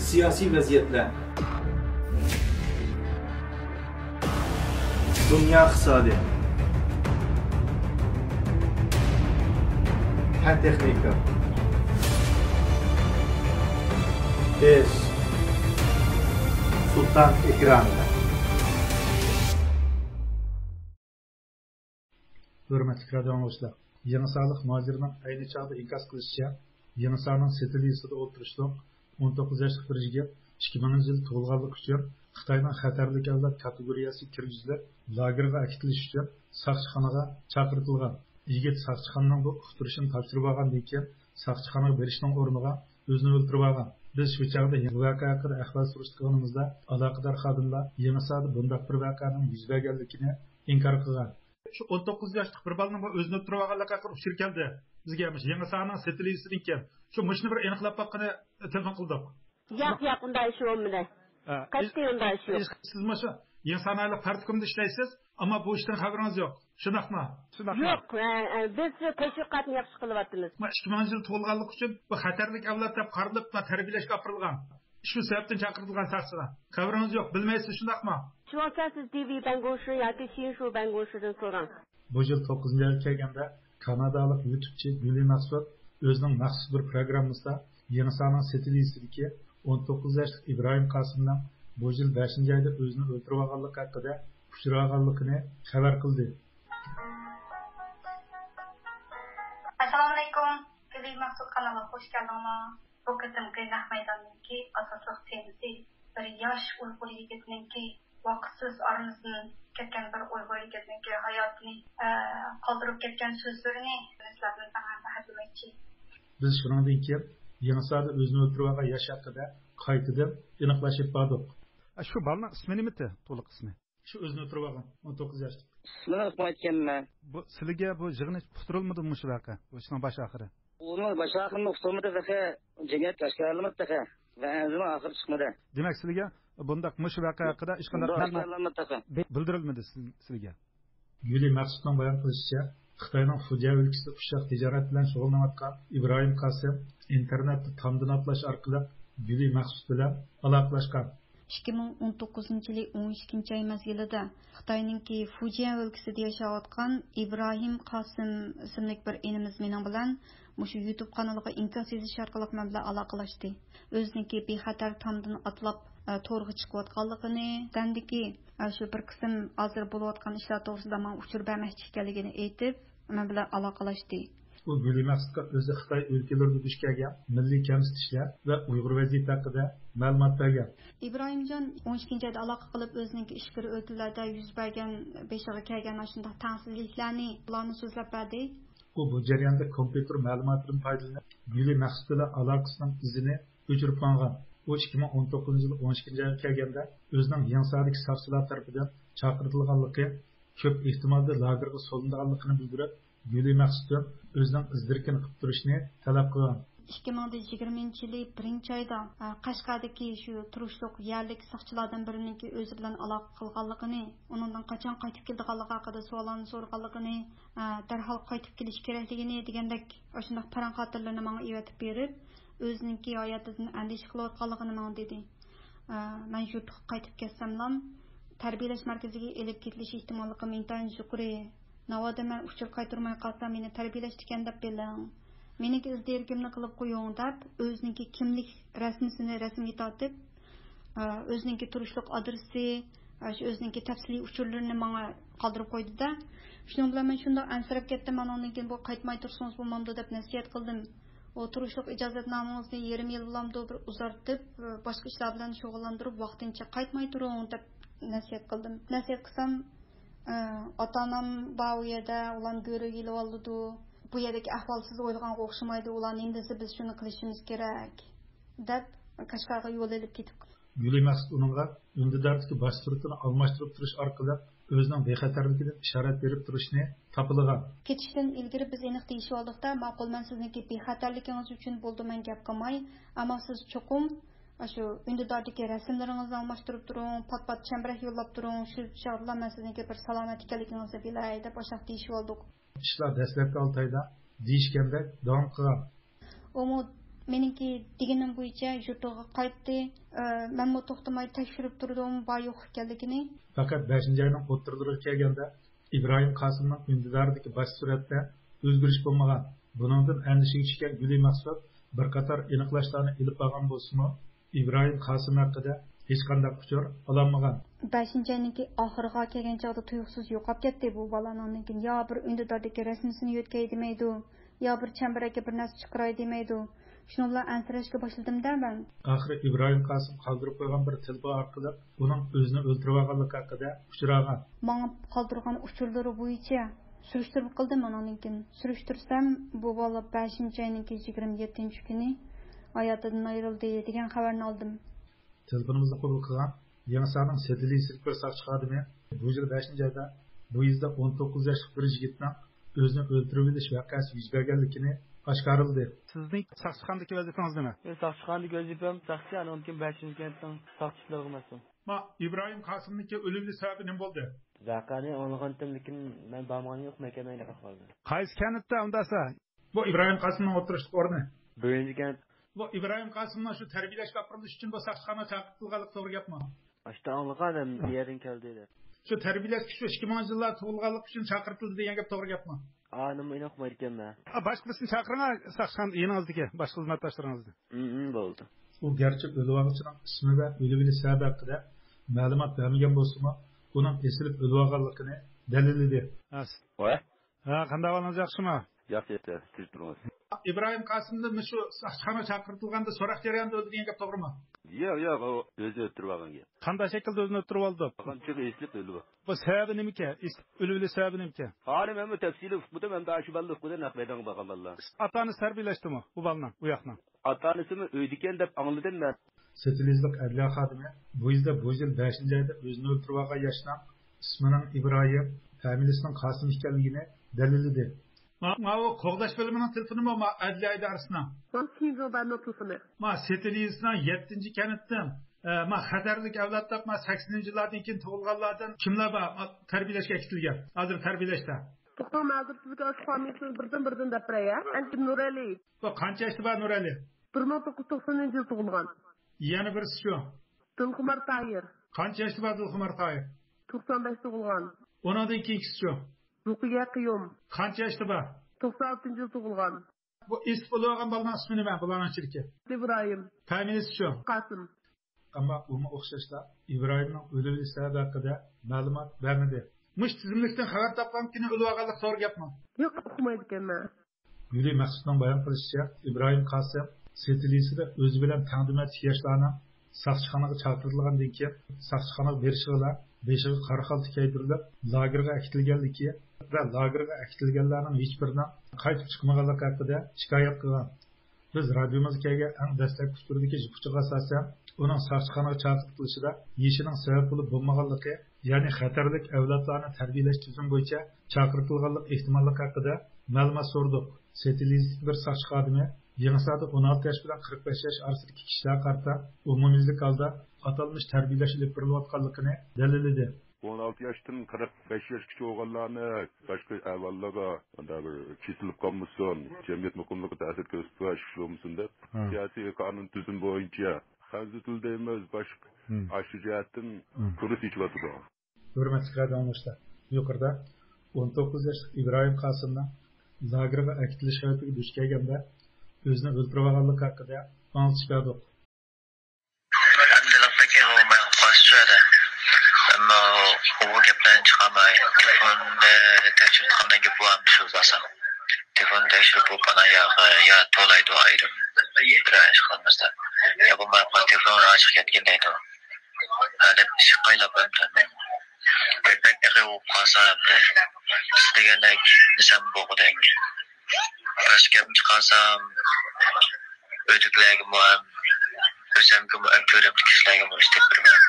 Siyasi vaziyetler, dünya iqtisodi, fan texnika, biz Sultan ekranida. Hürmetli radio anlayışlar, Yeni Sağlık Nazirining ayni chog'da inkos qilishicha, Yeni Sağlık seti listida o'tirishliq 19 yoshli bir yigit 2000 yil tug'ilganlik uchun Xitoyning xatarli avlod kategoriyasiga kirgizilib, lagerga akitilish uchun soqchixonaga chaqirtirilgan. Yigit soqchixonaning bu uqtirishini topshirib olgandan keyin soqchixonaga berishning o'rniga o'zini o'ldirib olgan. Biz shu chog'da voqea haqida ahvol surishtirganimizda aloqador xodimlar Yeni Sağlık bunday bir voqeaning yuz berganligini inkor qilgan. Şu 19 yoshli bir bolaning o'zini o'ldirib olganligi haqida ushur keldi. Bizga Yeni Sağlıkning setilisidan keyin shu mushni bir aniqlab boqqani telefon qildik. Yo'q, unday ish bo'lmadi. Qat'iy unday ish yo'q. Siz mana Yeni Sağlık partikumda ishlaysiz, ammo bu ishdan xabaringiz yo'q. Shunaqmi? Yo'q, biz tashviqotni yaxshi qilyapmiz. 2000 yil tug'ilganlik uchun bu xatarlik avlod deb qarilib, tarbiyalashga opirilgan. Shu sababdan chaqirilgan soqchilar. Xabaringiz yo'q, bilmaysiz, shunaqmi? Shu siz TV bangoshi yoki Shinshu bangoshidan so'rang. Bu yil 9-yilga kelganda Kanadalik YouTubechi Guli Maqsud o'zining maxsus bir programmasida Yeni Sağlık setilisidagi 19 yoshli İbrahim Qasimning bu yil 5-oyda o'zini o'ldirib olganligi haqida uchraganligini xabar qildi. Assalomu alaykum. Guli Maqsud kanaliga xush keldinglar. Bu qitimki Nahmaydondagi asosliq temasi bir yosh Uyg'ur yigitninki vaqtsiz aramizdan ketgan bir Uyg'ur yigitninki hayotini qoldirib ketgan so'zlarini sizlardan tanlamoqchi. Biz shundan keyin Yeni Sağlık o'zini o'ldirib olgan yosh haqida qaytadan aniqlashib bordik. Shu bolaning ismi nimati? To'liq ismi. Shu o'zini o'ldirib olgan 19 yoshli. Ismini aytganman. Bu sizga bu yig'ini uqtirilmadimi shu vaqa? Bu ishning bosh oxiri. Uni bosh oxirini uqtirmadi vaqa, jinoyat tashkilotlamadi vaqa. Va o'zining oxiri chiqmadi. Demak sizga bundaq mush vaqa haqida hech qanday ma'lumot bildirilmadi sizga. Guli Maqsudning bayon qilishicha, Xitoyning Fujian o'lkasida ushaq tijorat bilan shug'ullanayotgan İbrahim Qasim internetda tomdan atlash orqali Guli Maqsud bilan aloqalashgan. 2019 yılı 12 ay mezgilida Xitoyninki Fujian o'lkasida yashayotgan İbrahim Qasim ismli bir inimiz mening bilan mushu YouTube kanaliga inkos yozish orqali men bilan aloqalashdi. O'ziniki bexatar tomdan atlab to'g'ri chiqayotganligini, dandiki shu bir qism hozir bo'layotgan ishlar to'g'risida men uchur bermoqchi ekanligini aytib, men bilan aloqalashdi. Bu Guli Maqsudga o'zi Xitoy o'lkalarida duch kelgan milliy kamsitishlar va Uyg'ur vaziyati haqida ma'lumot bergan. İbrahimjon 12-oyda aloqa qilib o'zining ishkiri o'lkalarda yuz bergan beshiga kelgan shunday tangsizliklarni ularni so'zlab berdi. Bu jarayonda kompyuter ma'lumotidan foydalanib, Guli Maqsud bilan aloqasining izini o'chirib qo'ygan. U 2019 yil 12-oyga kelganda o'zining Yeni Sağlık soqchilar tomonidan chaqirtirilganligi, ko'p ehtimolda lagerga solinganligini bildirib, Guli Maqsud o'zining izdirkini qilib turishni talab qilgan. 2020 yılı 1 ayda Qashqardagi shu turishliq yerlik soqchilardan birininki o'zi bilan aloqa qilganligini, uningdan qachon qaytib kelganligi haqida savollarni so'raganligini, darhol qaytib kelish kerakligini degandek shunday paran xotirlarni menga evatib berib, o'zininki hayotidan andisha qilayotganligini menga dedi. Men yurtga qaytib kelsam, tarbiyalash markaziga elib ketilish ehtimolligi intayin yuqori. Navoda men uchur qaytarmay qolsam meni tarbiyalash ekan deb bilang. Meniki izdirgimni qilib qo'ying deb, o'zininki kimlik rasmini tortib, o'zininki turishliq adresi, o'zininki tafsiliy uchurlarini menga qoldirib qo'ydi-da. Shuning bilan men shunda ansirab ketdim, men undan keyin bu qaytmay tursangiz bo'lmamdi deb nasihat qildim. O turishliq ijozatnomangizni yarim yil bilan bir uzartib, boshqa ishlar bilan shug'ullantirib, vaqtincha qaytmay turing deb nasihat qildim. Nasihat qilsam, ota-onam bu yerda ularni ko'rib yilib oldi. Bu yerdagi ahvol siz o'ylaganga o'xshamaydi. Ularni endi biz shuni qilishimiz kerak deb Qashqarga yo'l olib ketib. Guli Maqsud uningga undidardagi bosh suratini almashtirib turish orqali o'zining bexatarligidan ishorat berib turishni topilgan. Ketishdan ilgari biz aniq deyishib oldikda, ma'qul men sizniki bexatarligingiz uchun bo'ldi men gap qilmay, ammo siz cho'qim shu undidardagi rasmlaringizni almashtirib turing, pat-pat chambarak yo'llab turing, shu chog'da men sizniki bir salomat ekanligingizni bilay deb boshaq deyishib oldik. İşler dastlabki 6 oyda deyishganda davom qilgan. Omo Meniki deganim bo'yicha yurtiga qaytdi. Men bu to'xtamay tekshirib turdim, bor yo'q ekanligini. Faqat 5-oyning o'ttirlariga kelganda İbrahim Qasımning intizoridagi bosh suratda o'zgarish bo'lmagan. Buningdan andishaga tushgan Guli Maqsud bir qator aniqlashlarni ilib olgan bo'lsa-mu, İbrahim Qasım haqida hech qanday uchur ololmagan. 5-oyninki oxiriga kelgan chog'da tuyuqsiz yo'qolib ketdi bu balaning. Yo bir undidordagi rasmini yo'tkay demaydi, yo bir chambarakka bir narsa chiqaray demaydi. Shuni bilan ansirashga boshladim-da men. Oxiri İbrahim Qasım qoldirib qo'ygan bir telefon orqali uning o'zini o'ldirib olganligi haqida uchragan. Menga qoldirgan uchurlari bo'yicha surishtirib qildim onaningkin. Surishtirsam bu bola 5-oyninki 27-kuni hayotidan ayrildi degan xabarni oldim. Telefonimizni qabul qilgan Yangisaning Sedili bir soqchi xodimi bu yil 5-oyda bu yilda 19 yoshli bir yigitning o'zini o'ldirib olish voqeasi yuz berganligini oshkorildi. Sizning soqchixonadagi vazifangiz nima? Soqchixonadagi vazifam soqchi, anonkin 5-kentning soqchiligi emasman. Ma İbrahim Qasımniki o'limi sababi nima bo'ldi? Vaqani anlagandim, lekin men bormagan yo'q, mahkamaga qoldi. Qaysi kentda undasa? Bu İbrahim Qasımning o'tirish o'rni. Birinchi kent. Bu İbrahim Qasımning shu tarbiyalashga qurilish uchun bu soqchixona chaqirtilganlik to'g'ri gapmi? Ashta anlaganim, yerdan keldi dedi. Shu tarbiyalash uchun 2000-yillar tug'ilganlik uchun chaqirtildi degan gap to'g'ri gapmi? Nima inoqmaydi ekanman. Boshqasini chaqiring, soqchixona yeringizdagi boshqa xizmatdoshlaringizni. Bo'ldi. U garchi o'lganchining ismi va o'limi sababi haqida ma'lumot bermagan bo'lsa-mu, uning esilib o'lganligini dalilladi. Qanday olinadi yaxshimi? Yaxshi, siz turasiz. İbrahim Qasımni shu soqchixona chaqirtilganda so'roq jarayonida o'ldi degan gap to'g'rimi? Yo'q, o'zi o'tirib olgan gap. Qanday shaklda o'zini o'tirib oldi? Qancha eslib o'ldi. Bu sababi nima ekan? O'limi sababi nima ekan? Hali men bu tafsili uqbuda men daha shu balliq qilib naqmaydan bo'lgan ballar. Ota-onasi tarbiyalashdimi bu balani, u yoqni? Ota-onasimi o'ydikan deb angladim men. Setilizlik adliya xodimi bu yil 5-oyda o'zini o'ldirib olgan yoshning ismining İbrahim, familiyasining Qasım ekanligini dalilladi. Ma o qo'g'dash bo'limining telefoni ma adliya idorasining. Ma Setilizning 7-kanatdan ma xatarlik avlodlar ma 80-yillardan keyin tug'ilganlardan kimlar bor tarbiyalashga kitilgan? Hozir tarbiyalashda. To'xtam hozir sizga familiyasini birdan deb beraya. Antim Nurali. Bu qancha yoshda bor Nurali? 1990-yil tug'ilgan. Yana birisi shu. Dilxumar Tahir. Qancha yoshda bor Dilxumar Tahir? 95 tug'ilgan. Ondan keyingisi shu. Ruqiya Qiyum. Qancha yoshda bor? 96-yil tug'ilgan. Bu ismi bo'lgan bolaning ismi nima? Bolaning shirki. İbrahim. Familiyasi shu. Qasım. Ammo uni o'xshashlar İbrahimning o'limi sababi haqida ma'lumot bermadi. Mush tizimlikdan xabar topganligini o'lganlik to'g'ri gapmi? Yo'q, uqmaydi ekanman. Guli Maqsudning bayon qilishicha, İbrahim Qasım Setilisida o'zi bilan taqdimat yoshlarning soqchixonaga chaqirilgandan keyin soqchixonaga berishiga beshiga qora xalta kiydirilib, lagerga akitilganligi va lagerga akitilganlarning hech biridan qaytib chiqmaganligi haqida shikoyat qilgan. Biz radiomizga kelgan eng dastlabki turdagi jiqchiga asosan uning soqchixonaga chaqirilishida yeshining sabab bo'lib bo'lmaganligi, ya'ni xatarlik avlodlarni tarbiyalash tizimi bo'yicha chaqirtilganlik ehtimolligi haqida ma'lumot so'rdik. Setilizlik bir soqchi xodimi Yangisada 16 yosh bilan 45 yosh orasidagi kishilar qarta umumiylik holda atalmış tarbiyalash ilib berilayotganligini dalilladi. 16 yoshdan 45 yoshgacha bo'lganlarni boshqa avvallarga bir kesilib qolmasin, jamiyat muqimligiga ta'sir ko'rsatish ishlamsin deb siyosiy qonun tuzum bo'yicha xalq tilida emas boshqa aşı jihatdan kurs ichiyotdi. Hurmatli qadrdonlar, yuqorida 19 yoshli İbrahim Qasımning lagerga akitilish xavfiga duch kelganda o'zini o'ldirib olganligi haqida anglitib berdik. Ammo u gaplarni chiqarmay, telefonni tekshirib gap bo'lamiz shu zasan. Telefonni tekshirib bo'lgan ya to'laydi ayrim. Birash qilmasdan. Ya bo'lmay telefon ochiq ketgandaydi. Deb shiqaylab o'tdim. Pekga u qasam degandek nisam bo'g'dek. Başka bir çıkarsam ödüklerimi var, özlemimi öpüyorum, dikişlerimi istemiyorum.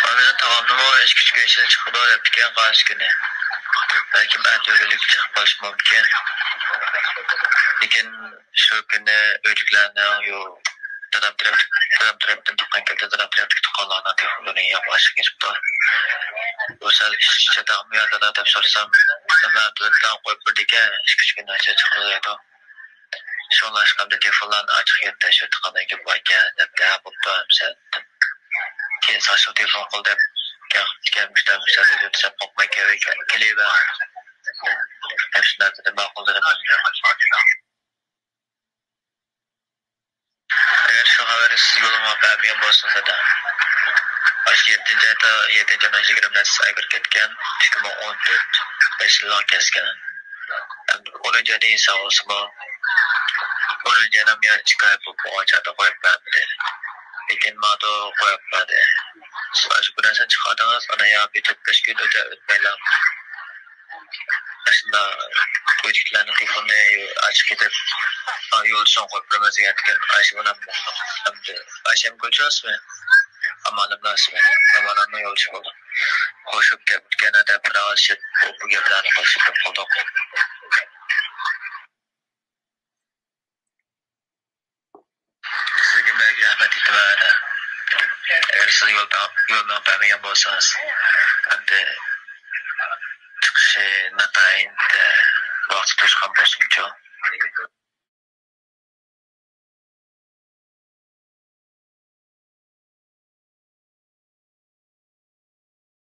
Ama tamamlama iş küçük işe çıkıyor, yaptıkken karşı güne. Belki ben de öylelik çıkıp başım mümkün. Lakin şu güne ödüklerine yok. Dadam taraftan tukan geldi, dadam taraftan tukanlarına telefonunu yapmışık geçip de. o'sal chadaqmiyada deb so'rasam nima bilan qo'yib birdikan 2-3 kundan chiqadi. Şonlaşqanda telefonlarni ochiq yerda shu tiqadan kelib ekan deb bo'pti misal. Keyin saçma telefon qil deb kelmişler deb qo'ymay kelib hepsinden de ma'qul dedim. Eğer şu haberi siz yoluma bermeyen bo'lsansa da 7. ayda 7. aydan 20 saygar ketgan 2014 5 yil kesgan. 10. ayda inson olsa 10. aydan men chiqib o'chada qo'yib berdi. Lekin ma'do qo'yib berdi. Siz bu narsa chiqardingiz, ana ya bitib 5 kun o'tmaylar. Aslında çocukların telefonu açık edip yol son koyup gerçekten Ayşe bana Ayşe'm koyacağız mı? Amanım nasıl mı? Amanım yol çıkıldı. Koşup gene de pırağışıp bu geblerini koşup bulduk. Sizge belki rahmet itibari. Eğer siz yoldan vermeyen olsanız hem de çıkışı natayın da vakti tutuşkan olsun çok.